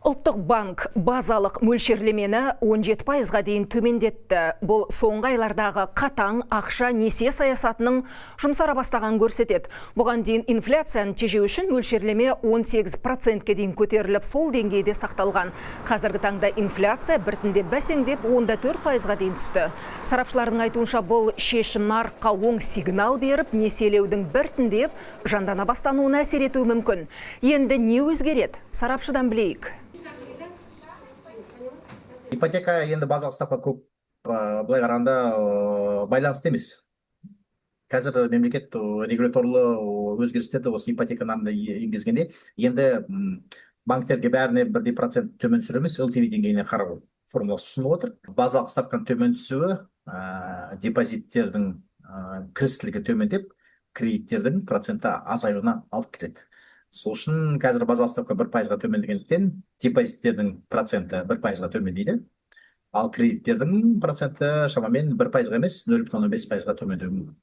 Ұлттық банк базалық мөлшерлемені 17%-ға дейін төмендетті. Бұл соңғы айлардағы қатаң ақша-несие саясатының жұмсара бастағанын көрсетеді. Бұған дейін инфляцияны тежеу үшін мөлшерлеме 18%-ке дейін көтеріліп, сол деңгейде сақталған. Қазіргі таңда инфляция біртіндеп бәсеңдеп 14%-ға дейін түсті. Сарапшылардың айтуынша бұл шешім нарыққа оң сигнал беріп, несиелеудің біртіндеп жандана бастауына әсер етуі мүмкін. Енді не өзгереді? Сарапшыдан білейік. Ипотека енді базалық ставка көп былай қарағанда байланысты емес. Қазір мемлекет регуляторлы өзгерістерді осы ипотека нарығына енгізгенде, енді банктерге бәріне бірдей процент төмен түсіру емес, LTV деңгейіне қарау формуласы ұсынылып отыр. Базалық ставканың төмен түсуі депозиттердің кірістілігі төмендеп, кредиттердің проценті азаюына алып келеді. Сол үшін қазір базалық ставка 1%-ға төмендегендіктен депозиттердің проценті 1%-ға төмендейді, ал кредиттердің проценті шамамен 1%-ға емес 0,5%-ға төмендеуі мүмкін.